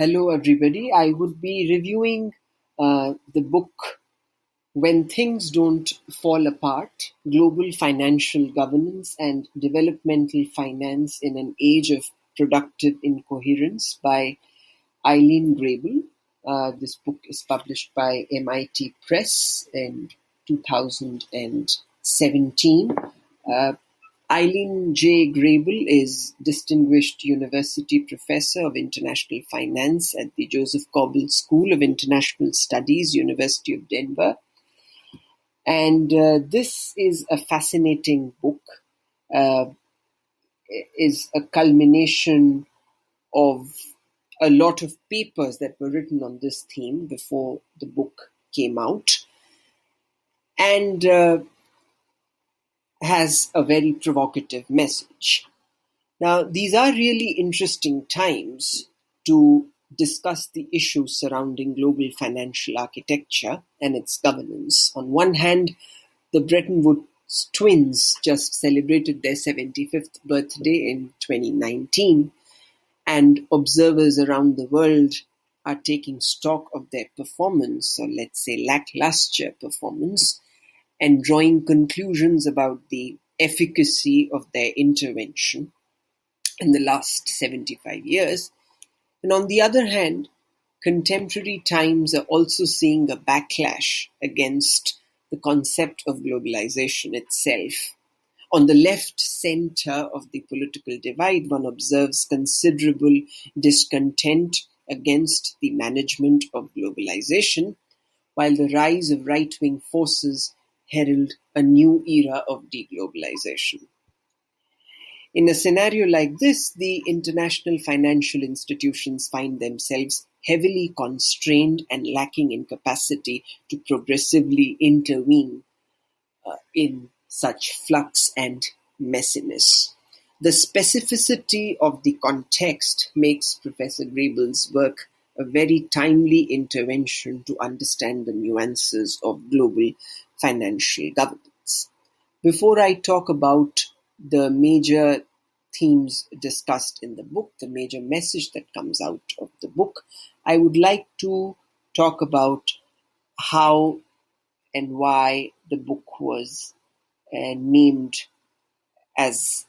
Hello, everybody. I would be reviewing the book When Things Don't Fall Apart: Global Financial Governance and Developmental Finance in an Age of Productive Incoherence by Ilene Grabel. This book is published by MIT Press in 2017. Ilene J. Grabel is Distinguished University Professor of International Finance at the Joseph Goebbels School of International Studies, University of Denver. And this is a fascinating book. Is a culmination of a lot of papers that were written on this theme before the book came out. And has a very provocative message. Now, these are really interesting times to discuss the issues surrounding global financial architecture and its governance. On one hand, the Bretton Woods twins just celebrated their 75th birthday in 2019, and observers around the world are taking stock of their performance, or let's say lackluster performance, and drawing conclusions about the efficacy of their intervention in the last 75 years. And on the other hand, contemporary times are also seeing a backlash against the concept of globalization itself. On the left center of the political divide, one observes considerable discontent against the management of globalization, while the rise of right-wing forces herald a new era of deglobalization. In a scenario like this, the international financial institutions find themselves heavily constrained and lacking in capacity to progressively intervene in such flux and messiness. The specificity of the context makes Professor Grabel's work a very timely intervention to understand the nuances of global financial governance. Before I talk about the major themes discussed in the book, the major message that comes out of the book, I would like to talk about how and why the book was named as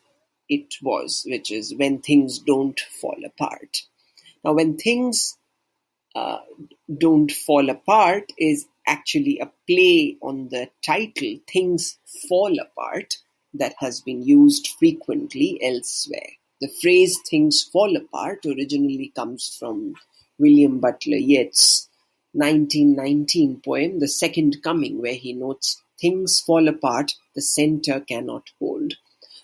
it was, which is When Things Don't Fall Apart. Now, When Things Don't Fall Apart is actually a play on the title Things Fall Apart that has been used frequently elsewhere. The phrase things fall apart originally comes from William Butler Yeats' 1919 poem, The Second Coming, where he notes, "Things fall apart, the center cannot hold."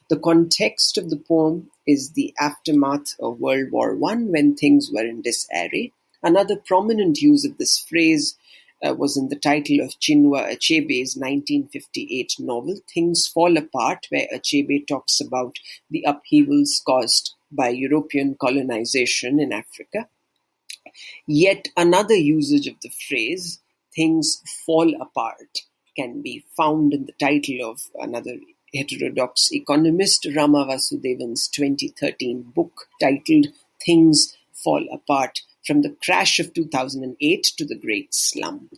The context of the poem is the aftermath of World War I, when things were in disarray. Another prominent use of this phrase was in the title of Chinua Achebe's 1958 novel, Things Fall Apart, where Achebe talks about the upheavals caused by European colonization in Africa. Yet another usage of the phrase, things fall apart, can be found in the title of another heterodox economist, Rama Vasudevan's 2013 book titled Things Fall Apart: From the Crash of 2008 to the Great Slump.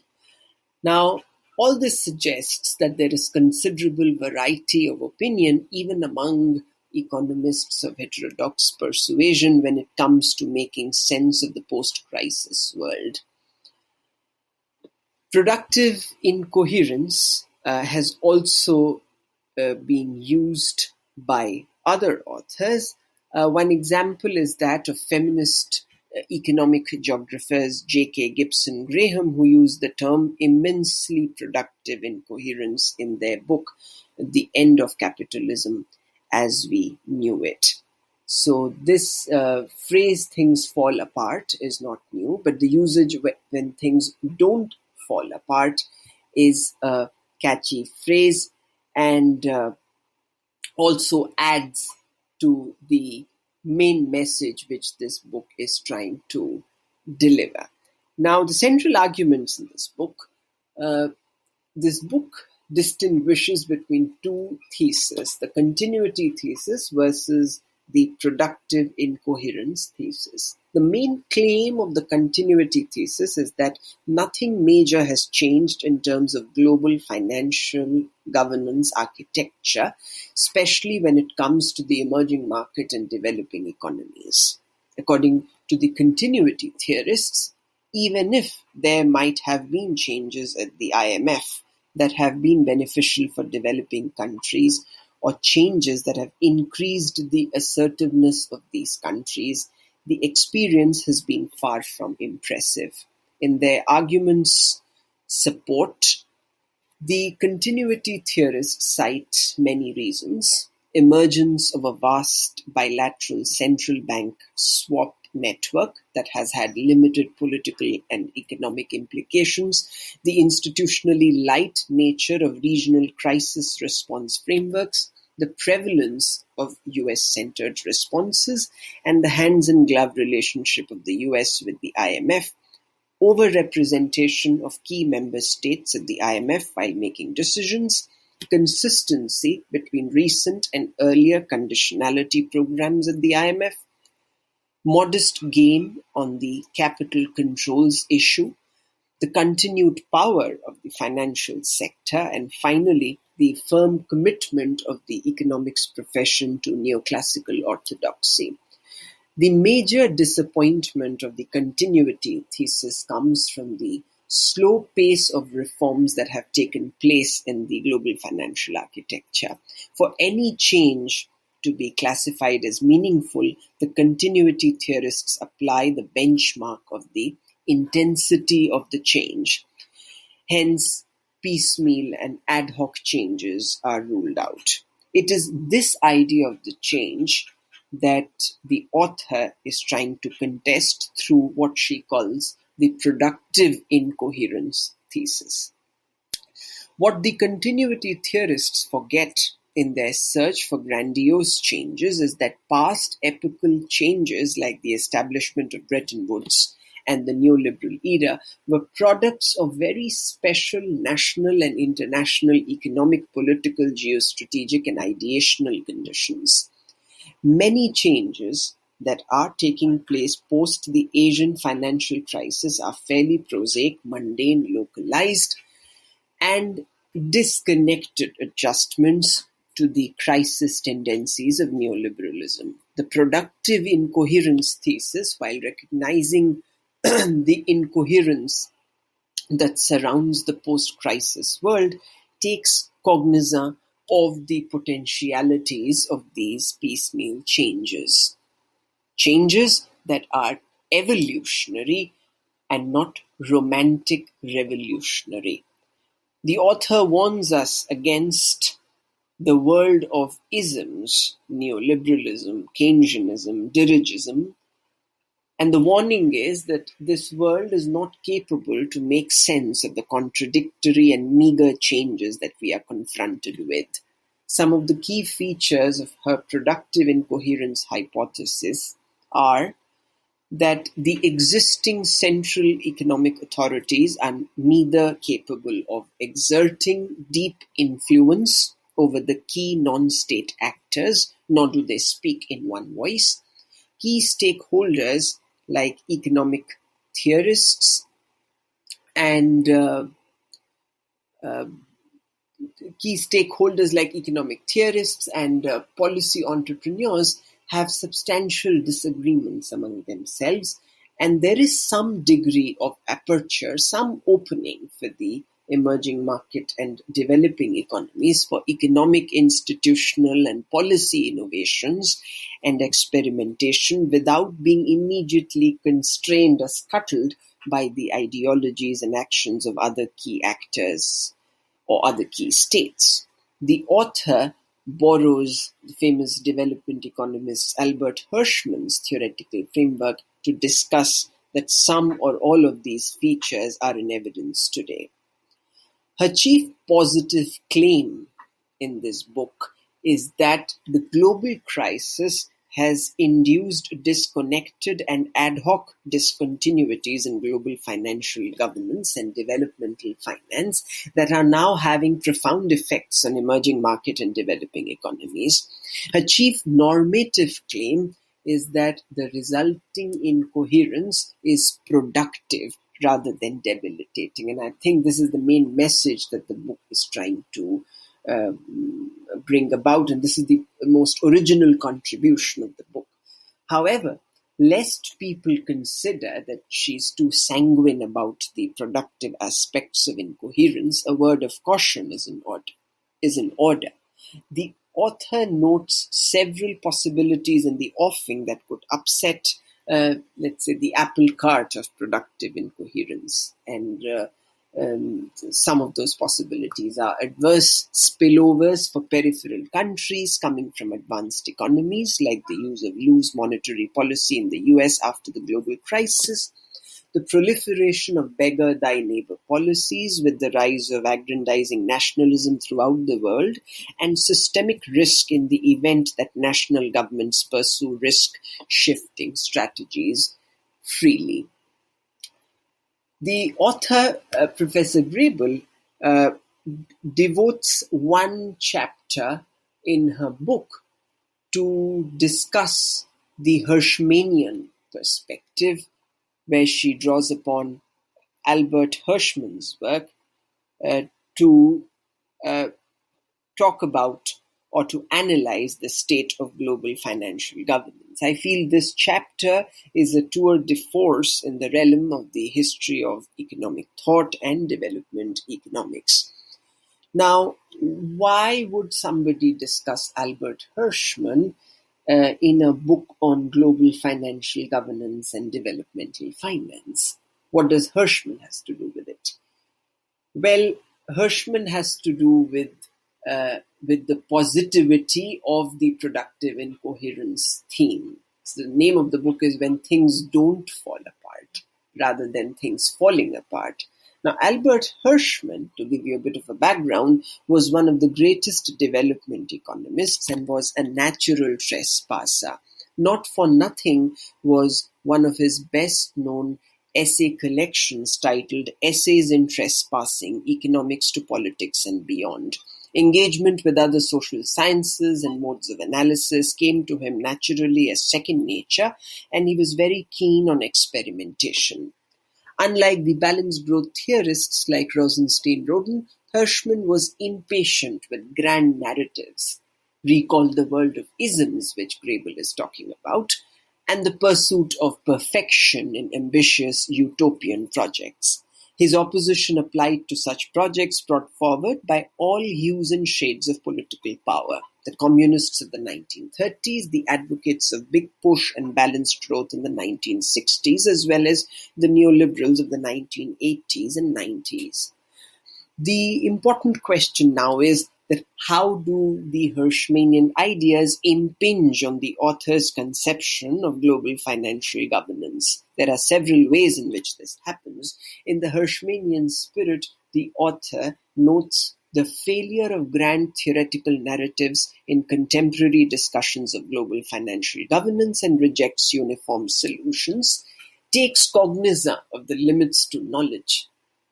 Now, all this suggests that there is considerable variety of opinion even among economists of heterodox persuasion when it comes to making sense of the post-crisis world. Productive incoherence has also been used by other authors. One example is that of feminist economic geographers J.K. Gibson Graham, who used the term immensely productive incoherence in their book, The End of Capitalism as We Knew It. So this phrase, things fall apart, is not new, but the usage when things don't fall apart is a catchy phrase and also adds to the main message which this book is trying to deliver. Now, the central arguments in this book distinguishes between two theses, the continuity thesis versus the productive incoherence thesis. The main claim of the continuity thesis is that nothing major has changed in terms of global financial governance architecture, especially when it comes to the emerging market and developing economies. According to the continuity theorists, even if there might have been changes at the IMF that have been beneficial for developing countries, or changes that have increased the assertiveness of these countries, the experience has been far from impressive. In their arguments' support, the continuity theorists cite many reasons: emergence of a vast bilateral central bank swap network that has had limited political and economic implications, the institutionally light nature of regional crisis response frameworks, the prevalence of US-centered responses, and the hands-and-glove relationship of the US with the IMF, overrepresentation of key member states at the IMF while making decisions, consistency between recent and earlier conditionality programs at the IMF, modest gain on the capital controls issue, the continued power of the financial sector, and finally, the firm commitment of the economics profession to neoclassical orthodoxy. The major disappointment of the continuity thesis comes from the slow pace of reforms that have taken place in the global financial architecture. For any change to be classified as meaningful, the continuity theorists apply the benchmark of the intensity of the change. Hence, piecemeal and ad hoc changes are ruled out. It is this idea of the change that the author is trying to contest through what she calls the productive incoherence thesis. What the continuity theorists forget in their search for grandiose changes is that past epochal changes like the establishment of Bretton Woods and the neoliberal era were products of very special national and international economic, political, geostrategic, and ideational conditions. Many changes that are taking place post the Asian financial crisis are fairly prosaic, mundane, localized, and disconnected adjustments to the crisis tendencies of neoliberalism. The productive incoherence thesis, while recognizing the incoherence that surrounds the post-crisis world, takes cognizance of the potentialities of these piecemeal changes. Changes that are evolutionary and not romantic revolutionary. The author warns us against the world of isms, neoliberalism, Keynesianism, dirigism, and the warning is that this world is not capable to make sense of the contradictory and meager changes that we are confronted with. Some of the key features of her productive incoherence hypothesis are that the existing central economic authorities are neither capable of exerting deep influence over the key non-state actors, nor do they speak in one voice. Key stakeholders like economic theorists and policy entrepreneurs have substantial disagreements among themselves, and there is some degree of aperture, some opening for the emerging market and developing economies for economic, institutional, and policy innovations and experimentation without being immediately constrained or scuttled by the ideologies and actions of other key actors or other key states. The author borrows the famous development economist Albert Hirschman's theoretical framework to discuss that some or all of these features are in evidence today. Her chief positive claim in this book is that the global crisis has induced disconnected and ad hoc discontinuities in global financial governance and developmental finance that are now having profound effects on emerging market and developing economies. Her chief normative claim is that the resulting incoherence is productive rather than debilitating. And I think this is the main message that the book is trying to bring about, and this is the most original contribution of the book. However, lest people consider that she's too sanguine about the productive aspects of incoherence, a word of caution is in order. The author notes several possibilities in the offing that could upset, let's say, the apple cart of productive incoherence. And some of those possibilities are adverse spillovers for peripheral countries coming from advanced economies, like the use of loose monetary policy in the US after the global crisis, the proliferation of beggar thy neighbor policies with the rise of aggrandizing nationalism throughout the world, and systemic risk in the event that national governments pursue risk-shifting strategies freely. The author, Professor Grabel, devotes one chapter in her book to discuss the Hirschmanian perspective, where she draws upon Albert Hirschman's work to talk about or to analyze the state of global financial governance. I feel this chapter is a tour de force in the realm of the history of economic thought and development economics. Now, why would somebody discuss Albert Hirschman in a book on global financial governance and developmental finance? What does Hirschman has to do with it? Well, Hirschman has to do with the positivity of the productive incoherence theme. So the name of the book is When Things Don't Fall Apart, rather than Things Falling Apart. Now, Albert Hirschman, to give you a bit of a background, was one of the greatest development economists and was a natural trespasser. Not for nothing was one of his best-known essay collections titled Essays in Trespassing, Economics to Politics and Beyond. Engagement with other social sciences and modes of analysis came to him naturally as second nature, and he was very keen on experimentation. Unlike the balanced growth theorists like Rosenstein-Roden, Hirschman was impatient with grand narratives. Recall the world of isms, which Grabel is talking about, and the pursuit of perfection in ambitious utopian projects. His opposition applied to such projects brought forward by all hues and shades of political power. The communists of the 1930s, the advocates of big push and balanced growth in the 1960s, as well as the neoliberals of the 1980s and 90s. The important question now is that how do the Hirschmanian ideas impinge on the author's conception of global financial governance? There are several ways in which this happens. In the Hirschmanian spirit, the author notes the failure of grand theoretical narratives in contemporary discussions of global financial governance and rejects uniform solutions, takes cognizance of the limits to knowledge.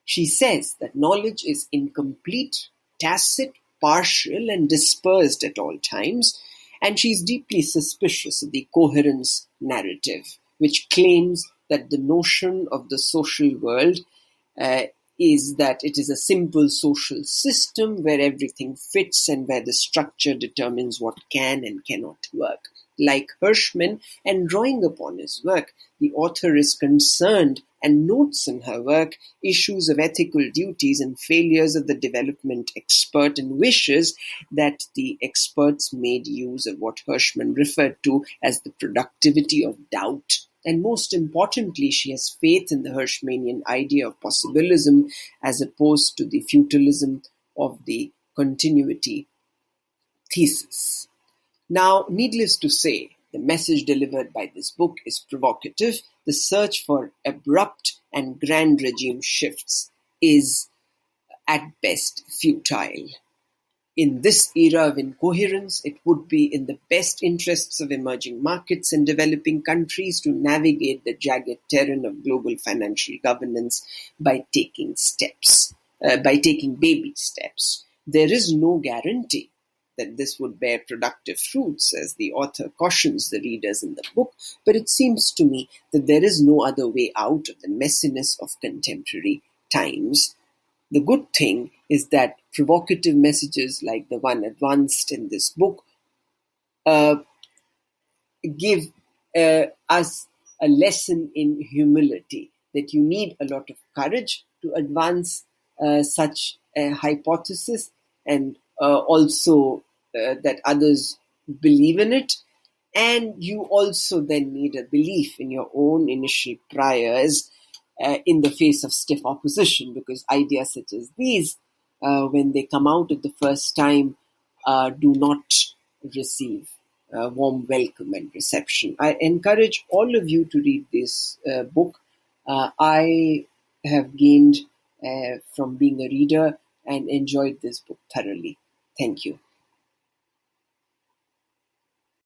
She says that knowledge is incomplete, tacit, partial, and dispersed at all times, and she is deeply suspicious of the coherence narrative, which claims that the notion of the social world is that it is a simple social system where everything fits and where the structure determines what can and cannot work. Like Hirschman, and drawing upon his work, the author is concerned and notes in her work issues of ethical duties and failures of the development expert, and wishes that the experts made use of what Hirschman referred to as the productivity of doubt. And most importantly, she has faith in the Hirschmanian idea of possibilism as opposed to the futalism of the continuity thesis. Now, needless to say, the message delivered by this book is provocative. The search for abrupt and grand regime shifts is, at best, futile. in this era of incoherence, it would be in the best interests of emerging markets and developing countries to navigate the jagged terrain of global financial governance by taking baby steps. There is no guarantee that this would bear productive fruits, as the author cautions the readers in the book, but it seems to me that there is no other way out of the messiness of contemporary times. The good thing is that provocative messages like the one advanced in this book uh, give us a lesson in humility, that you need a lot of courage to advance such a hypothesis, and also that others believe in it. And you also then need a belief in your own initial priors in the face of stiff opposition, because ideas such as these, when they come out at the first time, do not receive warm welcome and reception. I encourage all of you to read this book. I have gained from being a reader and enjoyed this book thoroughly. Thank you.